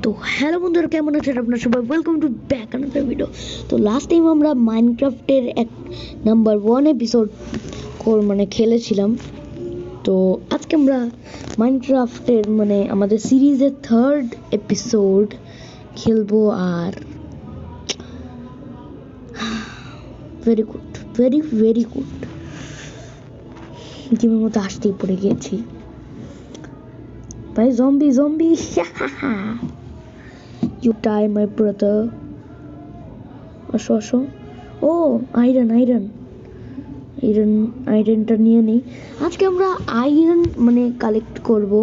তো হ্যালো বন্ধুরা, কেমন আছেন আপনারা সবাই? Welcome to back another video. তো লাস্ট টাইম আমরা মাইনক্রাফটের নাম্বার 1 এপিসোড খেলেছিলাম। তো আজকে আমরা মাইনক্রাফটের আমাদের সিরিজের 3rd এপিসোড খেলবো। Are very good, very very good. গেমের মতো আসতেই পড়ে গিয়েছি ভাই। Zombie zombie You die my brother. আসো। ও আয়রনটা নিয়ে নেই। আজকে আমরা আয়রন কালেক্ট করব।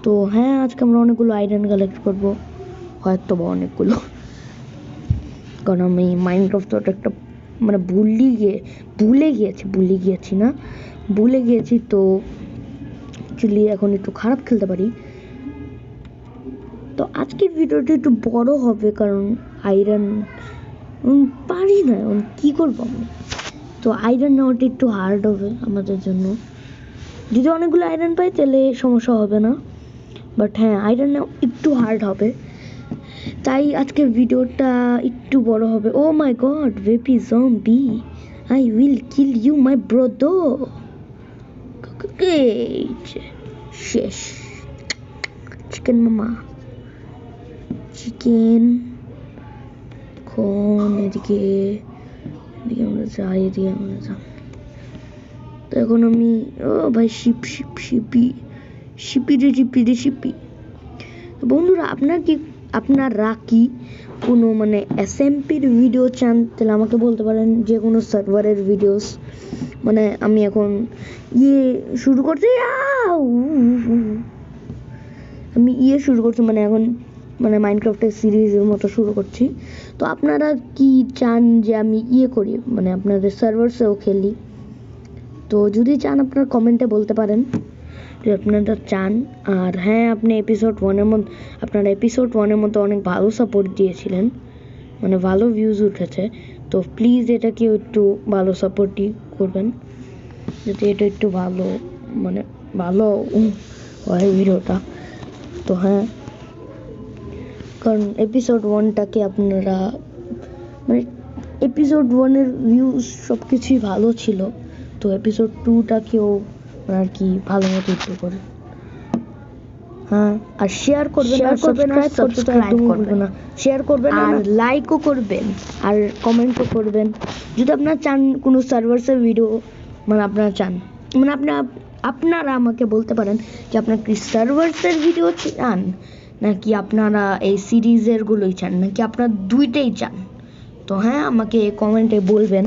তো হ্যাঁ, আজকে আমরা অনেকগুলো আয়রন কালেক্ট করব, হয়তো বা অনেকগুলো, কারণ আমি মাইনক্রাফট একটা ভুলে গিয়েছি। তো অ্যাকচুয়ালি এখন একটু খারাপ খেলতে পারি। তো আজকের ভিডিওটা একটু বড় হবে, কারণ আয়রন পারি না, কি করবো আমি। তো আয়রন নেওয়াটা একটু হার্ড হবে আমাদের জন্য। যদি অনেকগুলো আয়রন পাই তাহলে সমস্যা হবে না, বাট হ্যাঁ, আয়রন নেওয়া একটু হার্ড হবে। তাই আজকের ভিডিওটা একটু বড় হবে। Oh my god, baby zombie, I will kill you my brother. শেষ। চিকেন মামা, চিকেন। এখন এদিকে আমরা যাই, তো এখন আমি ভাই শিপি। বন্ধুরা, আপনারা কি কোনো এসএমপির ভিডিও চান তাহলে আমাকে বলতে পারেন, যে কোনো সার্ভারের ভিডিওস। আমি এখন শুরু করছি, এখন মাইনক্রাফটের সিরিজের মতো শুরু করছি। তো আপনারা কি চান যে আমি করি, আপনাদের সার্ভারসেও খেলি? তো যদি চান আপনারা কমেন্টে বলতে পারেন যে আপনারা চান। আর হ্যাঁ, আপনারা এপিসোড 1-এর মধ্যে অনেক ভালো সাপোর্ট দিয়েছিলেন, ভালো ভিউজ উঠেছে। তো প্লিজ এটাকে একটু ভালো সাপোর্টই করবেন, যাতে এটা একটু ভালো হয় ভিডিওটা। তো হ্যাঁ, কারণ এপিসোড 1টাকে আপনারা এপিসোড 1-এর ভিউজ সব কিছুই ভালো ছিল। তো এপিসোড 2টাকেও আর কি ভালো মতো একটু করে, হ্যাঁ। আর শেয়ার করবেন, সাবস্ক্রাইব করবেন না, শেয়ার করবেন আর লাইকও করবেন আর কমেন্টও করবেন। যদি আপনারা চান কোনো সার্ভারসের ভিডিও, আপনারা চান, আপনারা আমাকে বলতে পারেন যে আপনারা কি সার্ভারসের ভিডিও চান, নাকি আপনারা এই সিরিজের গুলোই চান, নাকি আপনারা দুইটাই চান। তো হ্যাঁ, আমাকে কমেন্টে বলবেন।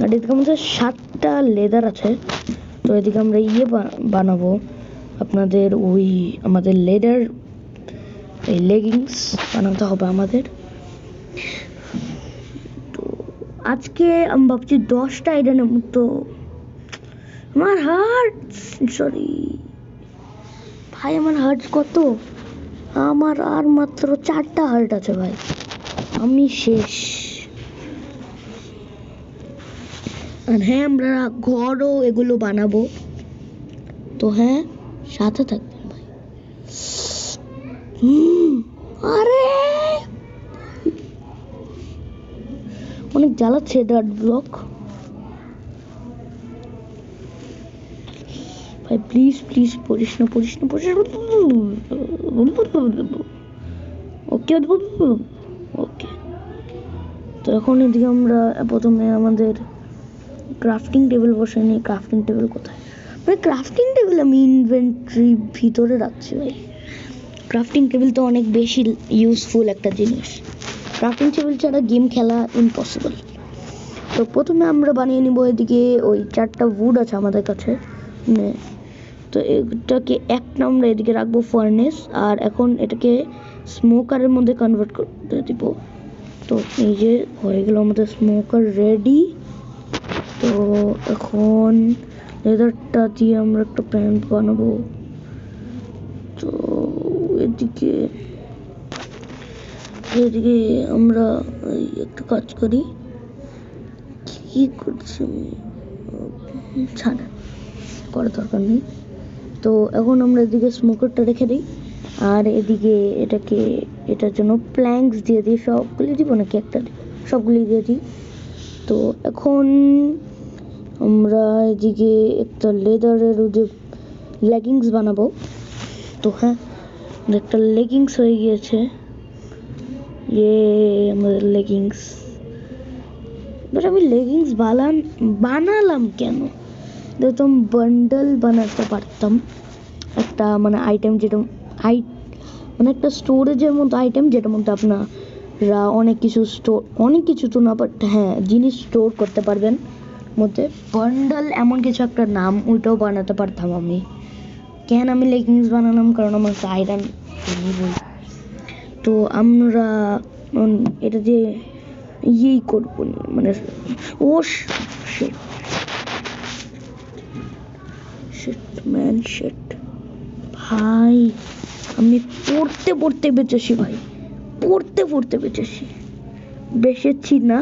আর এদিকে আমাদের 7টা লেদার আছে। তো এদিকে আমরা বানাবো আপনাদের আমাদের লেদার, এই লেগিংস বানাতে হবে আমাদের। তো আজকে আমি ভাবছি 10টা আইডেনের মতো। আমার হার্ট কত? আমার আর মাত্র 4টা হার্ট আছে ভাই, আমি শেষ। আর হ্যাঁ, আমরা ঘরও এগুলো বানাবো। তো হ্যাঁ, সাথে থাকবেন ভাই। আরে অনেক জ্বালাচ্ছে ডার্ট ব্লক ভাই। প্লিজ পড়িস না। ওকে। তো এখন এদিকে আমরা প্রথমে আমাদের ক্রাফটিং টেবিল বসে নিই। ক্রাফটিং টেবিল কোথায়? ক্রাফটিং টেবিল আমি ইনভেন্টরি ভিতরে রাখছি ভাই। ক্রাফটিং টেবিল তো অনেক বেশি ইউজফুল একটা জিনিস। ক্রাফটিং টেবিল ছাড়া গেম খেলা ইম্পসিবল। তো প্রথমে আমরা বানিয়ে নিব এদিকে 4টা উড আছে আমাদের কাছে। তো এটাকে আমরা এদিকে রাখবো ফার্নেস। আর এখন এটাকে স্মোকারের মধ্যে কনভার্ট করতে দিব। তো এই যে হয়ে গেল আমাদের স্মোকার রেডি। তো এখন লেদারটা দিয়ে আমরা একটা প্যান্ট বানাবো। তো এদিকে আমরা একটা কাজ করি, কি করছি ছাড়, করার দরকার নেই। তো এখন আমরা এদিকে স্মোকারটা রেখে দিই। আর এদিকে এটার জন্য প্ল্যাঙ্কস দিয়ে দিই, সবগুলি দিব নাকি একটা সবগুলি দিয়ে দিই। তো এখন আমরা এদিকে একটা লেদারের যে লেগিংস বানাবো। তো হ্যাঁ, একটা লেগিংস হয়ে গিয়েছে, আমাদের লেগিংস। বাট আমি লেগিংস বানালাম কেন? যেরকম বান্ডেল বানাতে পারতাম, একটা মানে আইটেম, যেটা মানে একটা স্টোরেজের মতো আইটেম, যেটার মধ্যে আপনারা অনেক কিছু তো না, বাট হ্যাঁ জিনিস স্টোর করতে পারবেন মধ্যে। বান্ডেল এমন কিছু একটা নাম, ওইটাও বানাতে পারতাম আমি। কেন আমি লেগিংস বানালাম? কারণ আমার আয়রন। তো আমরা এটা যে করবো মানে ও শিট ভাই, আমি পড়তে বেঁচেছি ভাই, পড়তে বেঁচেছি। বেঁচেছি না,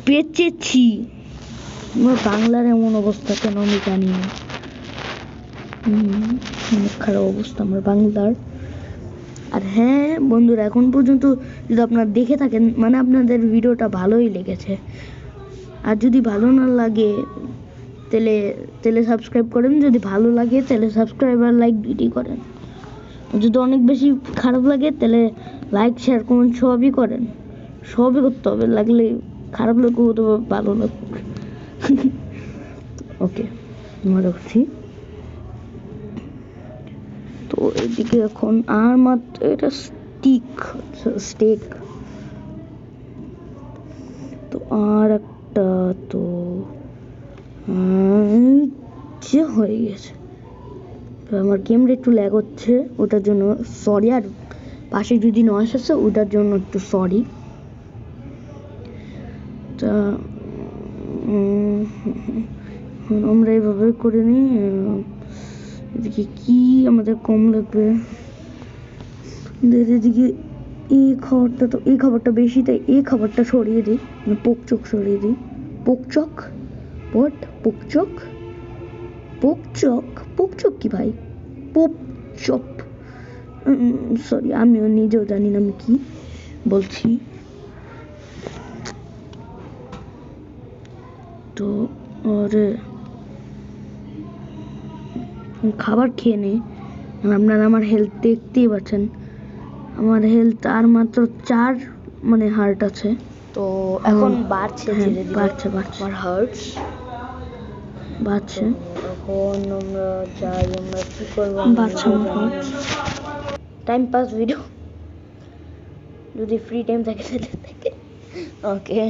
বেঁচেছি। আমার বাংলার এমন অবস্থা কেন আমি জানি না, অনেক খারাপ অবস্থা আমার বাংলার। আর হ্যাঁ বন্ধুরা, এখন পর্যন্ত যদি আপনারা দেখে থাকেন, মানে আপনাদের ভিডিওটা ভালোই লেগেছে। আর যদি ভালো না লাগে তাহলে সাবস্ক্রাইব করেন, যদি ভালো লাগে তাহলে সাবস্ক্রাইব আর লাইক দুইটি করেন। যদি অনেক বেশি খারাপ লাগে তাহলে লাইক শেয়ার কমেন্ট সবই করেন, সবই করতে হবে, লাগলে খারাপ লাগবে হতে ভালো লাগবে। ওকে, মনে করছি। তো এদিকে এখন আর মাত্র এটা স্টেক। তো আর একটা তো যে হয়ে গেছে। আমার গেমটা একটু ল্যাগ হচ্ছে, ওটার জন্য সরি। আর পাশে যদি নয়েজ আসছে ওটার জন্য একটু সরি। তা আমরা এভাবে করে নিই। এদিকে কি আমাদের কম লাগবে, এদিকে এই খাবারটা বেশি, তাই এই খাবারটা সরিয়ে দিই, মানে পোকচক সরিয়ে দিই। পোকচক কি ভাই? পোকচপ, সরি, আমিও নিজেও জানি না আমি কি বলছি। তো খাবার খেয়ে নেই। আপনারা আমার হেলথ দেখতেই পাচ্ছেন, আমার হেলথ আর মাত্র 4 মানে হার্ট আছে। তো এখন বাড়ছে, ধীরে ধীরে বাড়ছে আমার হার্টস বাড়ছে। এখন আমরা চাই, আমরা কি করবো, বাড়ছে আমার হার্টস। টাইম পাস ভিডিও, যদি ফ্রি টাইম থাকে তাহলে থাকে। ওকে,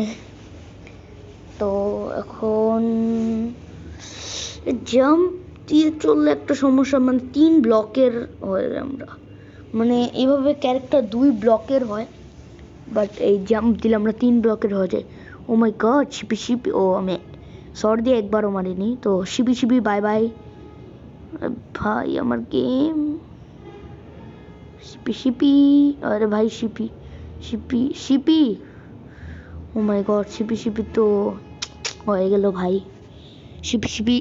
তো এখন জাম্প দিয়ে চললে একটা সমস্যা, মানে 3 ব্লকের হয়। আমরা মানে এইভাবে ক্যারেক্টার 2 ব্লকের হয়, বাট এই জাম্প দিলে আমরা 3 ব্লকের হয়ে যায়। ও মাই গড, শিপি। ও আমি শর্ট দিয়ে একবারও মারিনি। তো শিপি বাই বাই ভাই, আমার গেম। শিপি আরে ভাই, Sheppey O my god, Sheppey তো হয়ে গেল ভাই, শিপি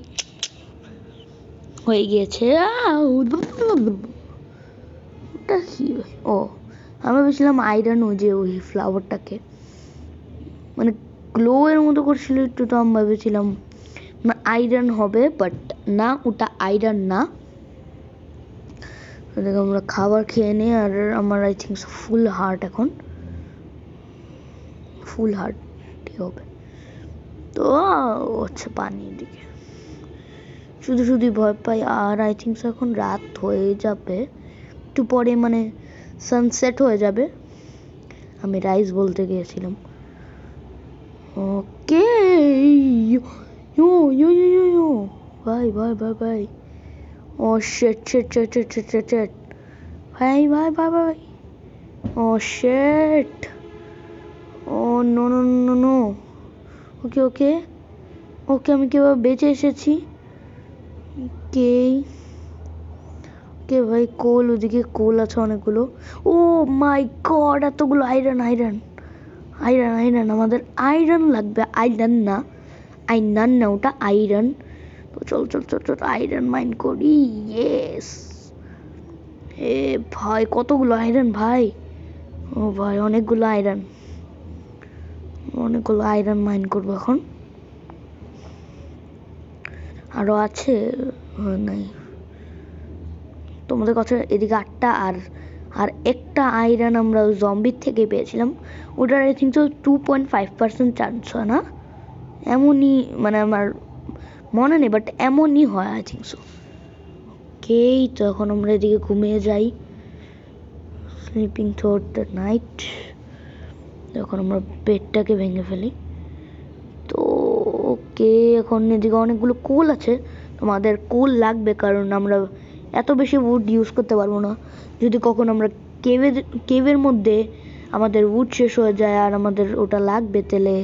হয়ে গিয়েছে। ওটা কি? ও, আমি ভেবেছিলাম আয়রন, যে ওই ফ্লাওয়ারটাকে মানে গ্লো এর মতো করছিল একটু, তো আমি ভেবেছিলাম আয়রন হবে, বাট না, ওটা আয়রন না। আমরা খাবার খেয়ে নিই। আর আমার আই থিঙ্ক ফুল হার্ট, এখন ফুল হার্ট হবে। তো আচ্ছা, পানির দিকে শুধু ভয় পাই। আর আই থিঙ্ক এখন রাত হয়ে যাবে একটু পরে, মানে সানসেট হয়ে যাবে। আমি রাইস বলতে গিয়েছিলাম। ওকে, ইউ ভাই। ও শিট ভাই। ও শিট, ও নো। ওকে, আমি কিভাবে বেঁচে এসেছি? কে ভাই, কোল, ওদিকে কোল আছে অনেকগুলো। ও মাই গড, এতগুলো আয়রন। আমাদের আয়রন লাগবে, আয়রন না ওটা আয়রন। তো চল চল চল চল আয়রন মাইন করি। ইয়েস, এ ভাই কতগুলো আয়রন ভাই, ও ভাই অনেকগুলো আয়রন মাইন করবো এখন। আরো আছে নাই তোমাদের কাছে, এদিকে 8টা আর একটা আয়রন আমরা জম্বির থেকে পেয়েছিলাম, ওটার আই থিঙ্ক তো 2.5% চান্স হয় না, এমনই মানে আমার মনে নেই, বাট এমনই হয় আই থিঙ্ক সো। ওকেই, তো এখন আমরা এদিকে ঘুমিয়ে যাই, স্লিপিং থ্রু দ্য নাইট। এখন আমরা বেডটাকে ভেঙে ফেলি। তো ওকে, এখন এদিকে অনেকগুলো কোল আছে, তোমাদের কোল লাগবে কারণ আমরা এত বেশি উড ইউজ করতে পারবো না। যদি কখন আমরা কেভের মধ্যে আমাদের উড শেষ হয়ে যায় আর আমাদের ওটা লাগবে, তাহলে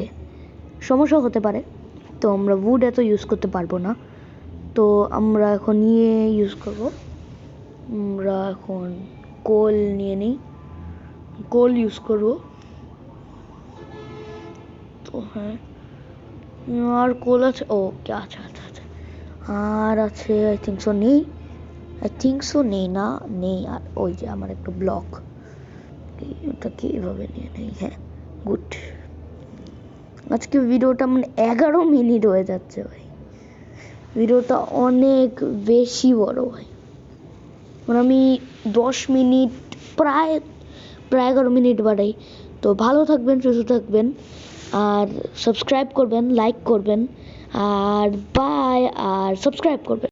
সমস্যা হতে পারে। তো আমরা উড এত ইউজ করতে পারবো না, তো আমরা এখন ইউজ করবো। আমরা এখন কোল নিয়ে নিই, কোল ইউজ করবো। তো হ্যাঁ, আর কোল আছে, ওকে আচ্ছা আচ্ছা আচ্ছা, আর আছে আই থিঙ্ক সো নেই না নেই। আর ওই যে আমার একটা ব্লক, ওটাকে এভাবে নিয়ে নেই। হ্যাঁ, গুড। আজকে ভিডিওটা মানে 11 মিনিট হয়ে যাচ্ছে ভাই, ভিডিওটা অনেক বেশি বড় ভাই। মানে আমি 10 মিনিট প্রায় 11 মিনিট বাড়াই। তো ভালো থাকবেন, সুস্থ থাকবেন, আর সাবস্ক্রাইব করবেন, লাইক করবেন, আর বাই, আর সাবস্ক্রাইব করবেন।